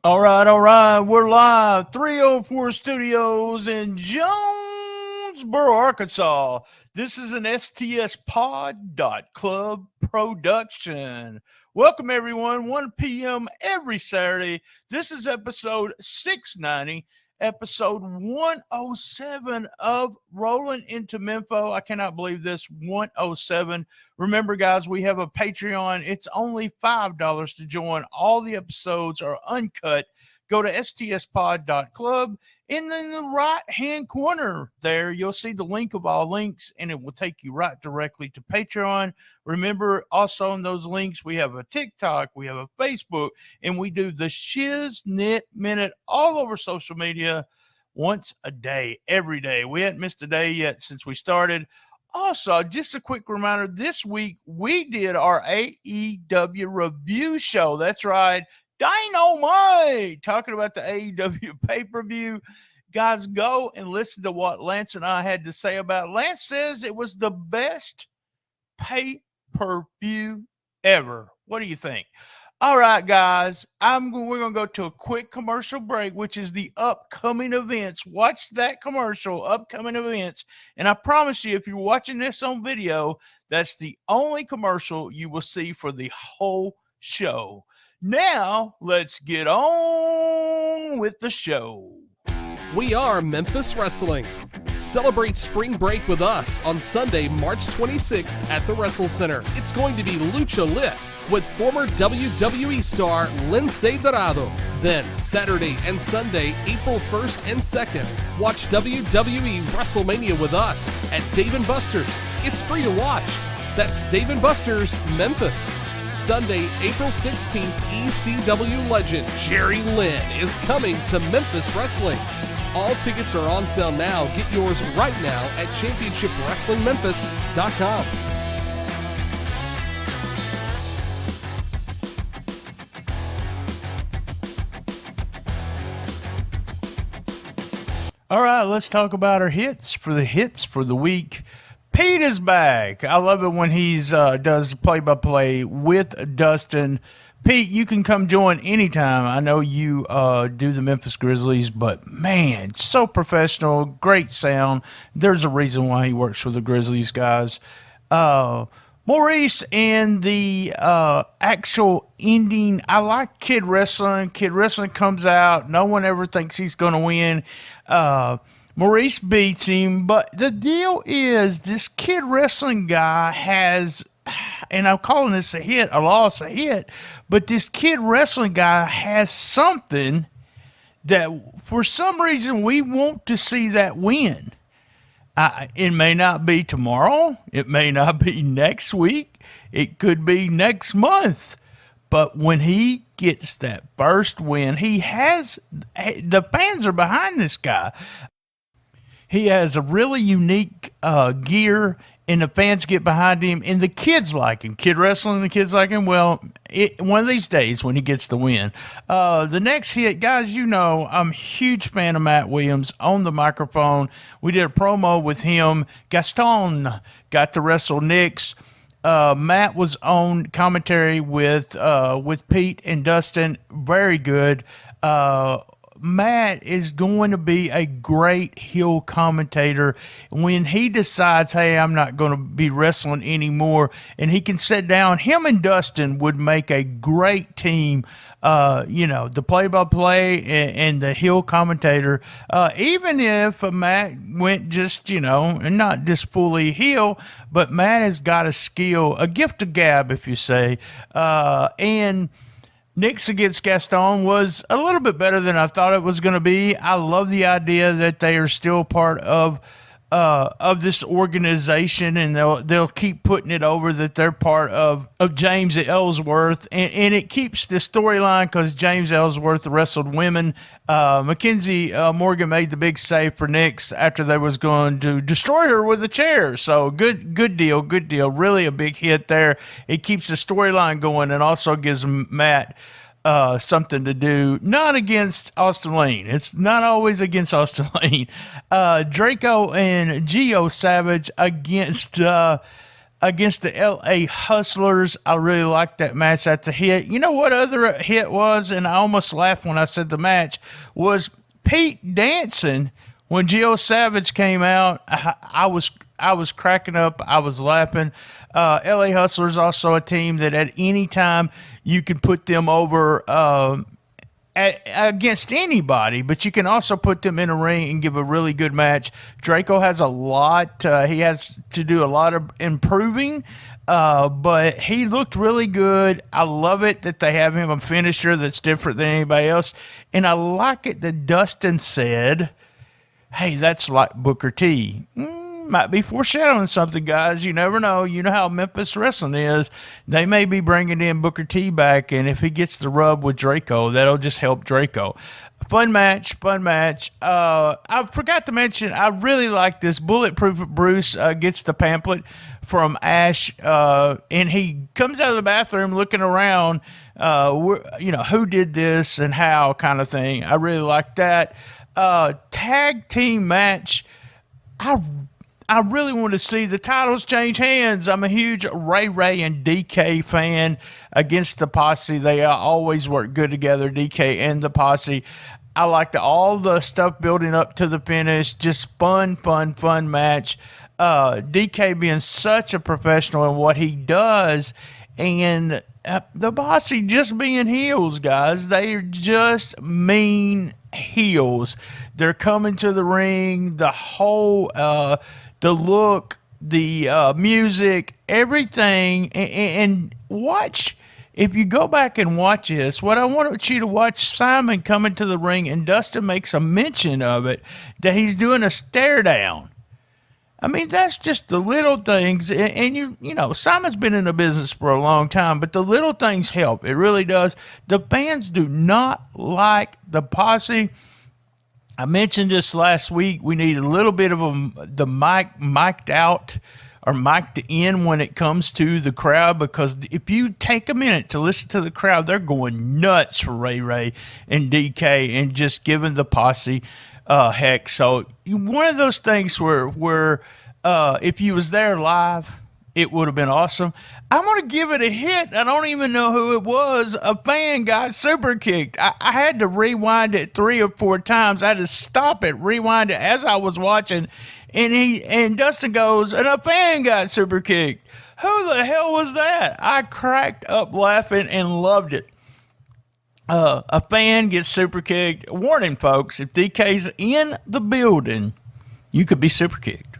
All right. We're live, 304 Studios in Jonesboro, Arkansas. This is an stspod.club production. Welcome, everyone. 1 p.m. every Saturday. This is episode 690, episode 107 of Rollin into Mempho. I cannot believe this, 107. Remember, guys, we have a Patreon. It's only $5 to join. All the episodes are uncut. Go to stspod.club. And in the right-hand corner there, you'll see the link of all links, and it will take you right directly to Patreon. Remember, also in those links, we have a TikTok, we have a Facebook, and we do the Shiznit Minute all over social media once a day, every day. We hadn't missed a day yet since we started. Also, just a quick reminder, this week we did our AEW review show. That's right, Dynamite, talking about the AEW pay-per-view. Guys, go and listen to what Lance and I had to say about it. Lance says it was the best pay-per-view ever. What do you think? All right, guys, we're going to go to a quick commercial break, which is the upcoming events. Watch that commercial, upcoming events. And I promise you, if you're watching this on video, that's the only commercial you will see for the whole show. Now, let's get on with the show. We are Memphis Wrestling. Celebrate spring break with us on Sunday, March 26th at the Wrestle Center. It's going to be Lucha Lit with former WWE star Lince Dorado. Then Saturday and Sunday, April 1st and 2nd, watch WWE WrestleMania with us at Dave & Buster's. It's free to watch. That's Dave & Buster's, Memphis. Sunday, April 16th, ECW legend Jerry Lynn is coming to Memphis Wrestling. All tickets are on sale now. Get yours right now at championshipwrestlingmemphis.com. All right, let's talk about our hits for the week. Pete is back. I love it when he's does play-by-play with Dustin. Pete, you can come join anytime. I know you do the Memphis Grizzlies, but man, so professional, great sound. There's a reason why he works for the Grizzlies, guys. Maurice and the actual ending. I like Kid Wrestling. Kid Wrestling comes out. No one ever thinks he's going to win. Maurice beats him, but the deal is this Kid Wrestling guy has, and I'm calling this a hit, a loss, a hit, but this Kid Wrestling guy has something that for some reason we want to see that win. It may not be tomorrow. It may not be next week. It could be next month. But when he gets that first win, the fans are behind this guy. He has a really unique gear, and the fans get behind him, and the kids like him. Kid Wrestling, the kids like him. Well, one of these days when he gets the win. The next hit, guys, you know, I'm a huge fan of Matt Williams on the microphone. We did a promo with him. Gaston got to wrestle Nix. Matt was on commentary with Pete and Dustin. Very good. Matt is going to be a great heel commentator when he decides, hey, I'm not going to be wrestling anymore, and he can sit down. Him and Dustin would make a great team. The play-by-play and the heel commentator, even if Matt went just, and not just fully heel, but Matt has got a skill, a gift of gab, if you say, and Nix against Gaston was a little bit better than I thought it was going to be. I love the idea that they are still part of this organization, and they'll keep putting it over that they're part of James Ellsworth, and it keeps the storyline because James Ellsworth wrestled women. Mackenzie Morgan made the big save for Nix after they was going to destroy her with a chair. So good deal. Really a big hit there. It keeps the storyline going and also gives Matt something to do, not against Austin Lane. It's not always against Austin Lane. Draco and Gio Savage against against the LA Hustlers. I really liked that match. That's a hit. You know what other hit was, and I almost laughed when I said the match, was Pete dancing when Gio Savage came out. I was cracking up. I was laughing. LA Hustlers also a team that at any time you can put them over against anybody, but you can also put them in a ring and give a really good match. Draco has a lot. He has to do a lot of improving, but he looked really good. I love it that they have him a finisher that's different than anybody else, and I like it that Dustin said, hey, that's like Booker T. Might be foreshadowing something, guys. You never know. You know how Memphis wrestling is. They may be bringing in Booker T back, and if he gets the rub with Draco, that'll just help Draco. Fun match. I forgot to mention, I really like this. Bulletproof Bruce gets the pamphlet from Ash, and he comes out of the bathroom looking around, who did this and how kind of thing. I really like that. Tag team match. I really want to see the titles change hands. I'm a huge Ray and DK fan against the Posse. They always work good together, DK and the Posse. I liked all the stuff building up to the finish. Just fun match. DK being such a professional in what he does, and the Posse just being heels, guys. They're just mean heels. They're coming to the ring. The whole the look, the music, everything, and watch. If you go back and watch this, what I want you to watch Simon coming to the ring, and Dustin makes a mention of it, that he's doing a stare down. I mean, that's just the little things, and you know, Simon's been in the business for a long time, but the little things help. It really does. The fans do not like the Posse. I mentioned this last week. We need a little bit of the mic'd out or mic'd in when it comes to the crowd, because if you take a minute to listen to the crowd, they're going nuts for Ray and DK and just giving the Posse heck. So one of those things where if you was there live, it would have been awesome. I'm going to give it a hit. I don't even know who it was. A fan got super kicked. I had to rewind it 3 or 4 times. I had to stop it, rewind it as I was watching. And Dustin goes, and a fan got super kicked. Who the hell was that? I cracked up laughing and loved it. A fan gets super kicked. Warning, folks, if DK's in the building, you could be super kicked.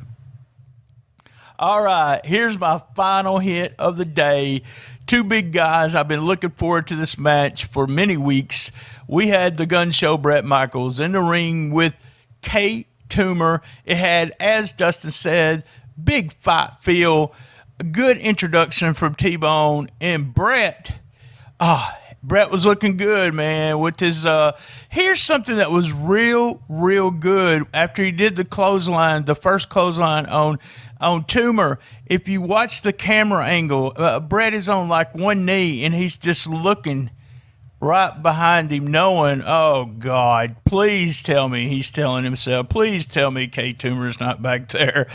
All right, here's my final hit of the day. 2 big guys. I've been looking forward to this match for many weeks. We had the Gun Show Bret Michaels in the ring with K. Toomer. It had, as Dustin said, big fight feel, a good introduction from T-Bone, and Bret was looking good, man, with his here's something that was real good after he did the clothesline, the first clothesline on Toomer. If you watch the camera angle, Bret is on like one knee and he's just looking right behind him, knowing, oh God, please tell me, he's telling himself, please tell me K Toomer's not back there.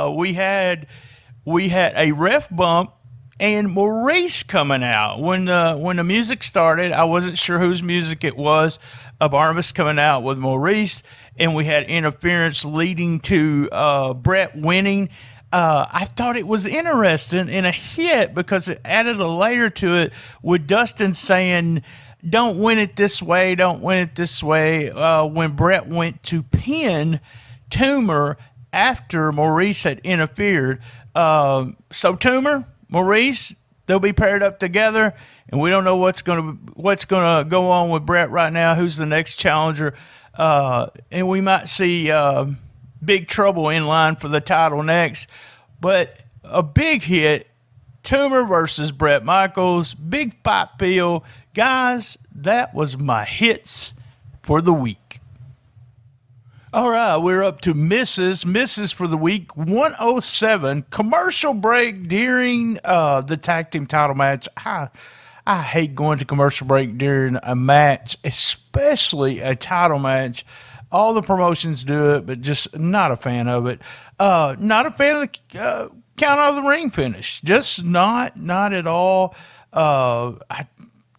We had a ref bump and Maurice coming out. When the music started, I wasn't sure whose music it was. Barnabas coming out with Maurice, and we had interference leading to Bret winning. I thought it was interesting and a hit because it added a layer to it with Dustin saying, don't win it this way, don't win it this way, when Bret went to pin Toomer after Maurice had interfered. So Toomer, Maurice, they'll be paired up together, and we don't know what's gonna go on with Bret right now. Who's the next challenger? And we might see Big Trouble in line for the title next. But a big hit, Toomer versus Bret Michaels, big fight feel. Guys, that was my hits for the week. All right, we're up to Misses for the week 107. Commercial break during the tag team title match. I hate going to commercial break during a match, especially a title match. All the promotions do it, but just not a fan of it. Not a fan of count out of the ring finish. Just not at all.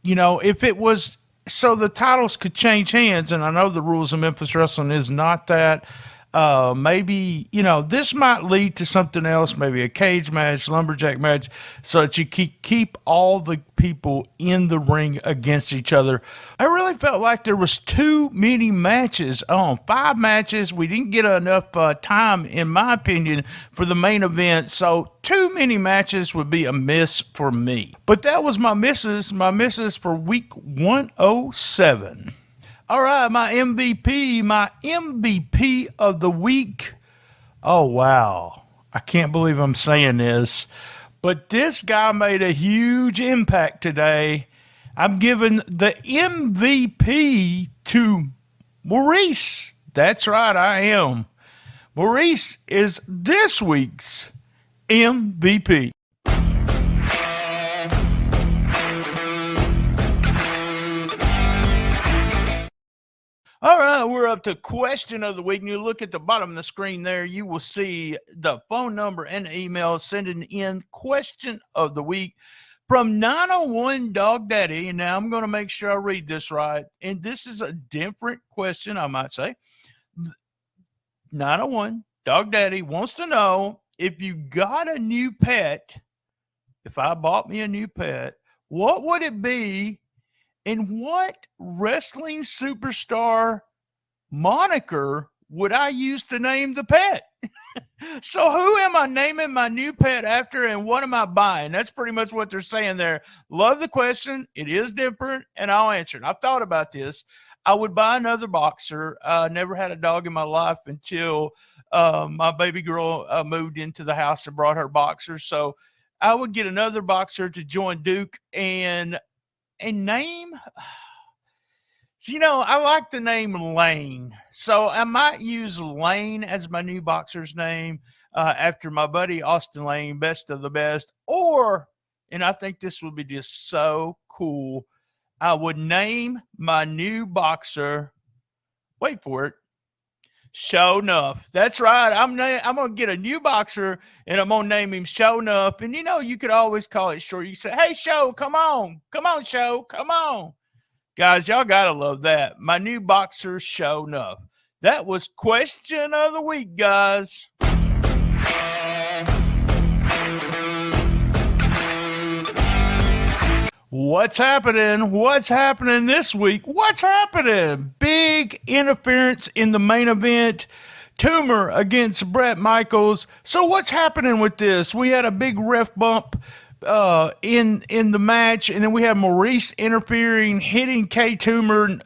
If it was so the titles could change hands, and I know the rules of Memphis Wrestling is not that. Maybe, this might lead to something else, maybe a cage match, lumberjack match, so that you keep all the people in the ring against each other. I really felt like there was too many matches on. 5 matches. We didn't get enough time, in my opinion, for the main event, so too many matches would be a miss for me. But that was my misses for week 107. All right, my MVP of the week. Oh, wow. I can't believe I'm saying this, but this guy made a huge impact today. I'm giving the MVP to Maurice. That's right, I am. Maurice is this week's MVP. All right, we're up to question of the week. And you look at the bottom of the screen there, you will see the phone number and email sending in question of the week from 901 Dog Daddy. And now I'm going to make sure I read this right. And this is a different question, I might say. 901 Dog Daddy wants to know, if you got a new pet, if I bought me a new pet, what would it be? And what wrestling superstar moniker would I use to name the pet? So who am I naming my new pet after, and what am I buying? That's pretty much what they're saying there. Love the question. It is different, and I'll answer it. I've thought about this. I would buy another boxer. I never had a dog in my life until my baby girl moved into the house and brought her boxer. So I would get another boxer to join Duke and name, I like the name Lane, so I might use Lane as my new boxer's name after my buddy Austin Lane, best of the best. Or, and I think this would be just so cool, I would name my new boxer, wait for it, Show Enough. That's right. I'm going to get a new boxer, and I'm going to name him Show Enough. And, you could always call it short. You say, hey, Show, come on. Come on, Show. Come on. Guys, y'all got to love that. My new boxer, Show Enough. That was question of the week, guys. What's happening? What's happening this week? What's happening? Big interference in the main event. Toomer against Brett Michaels. So what's happening with this? We had a big ref bump in the match, and then we had Maurice interfering, hitting K Toomer.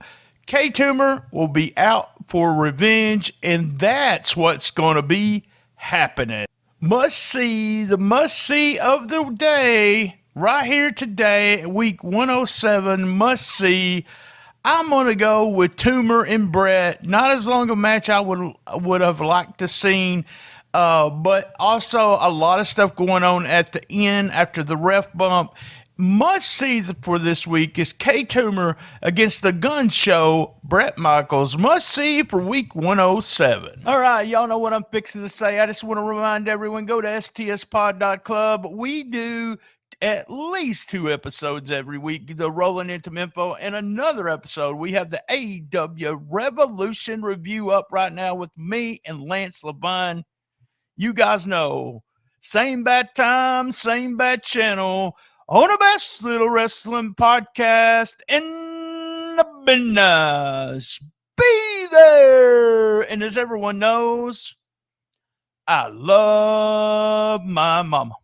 K Toomer will be out for revenge, and that's what's going to be happening. Must see of the day. Right here today, week 107, must see. I'm going to go with Toomer and Brett. Not as long a match I would have liked to seen, but also a lot of stuff going on at the end after the ref bump. Must see for this week is K Toomer against the Gun Show, Brett Michaels. Must see for week 107. All right, y'all know what I'm fixing to say. I just want to remind everyone, go to stspod.club. We do at least 2 episodes every week, the Rollin into Mempho, and another episode. We have the AEW Revolution review up right now with me and Lance Levine. You guys know, same bad time, same bad channel, on the best little wrestling podcast in the business. Be there. And as everyone knows, I love my mama.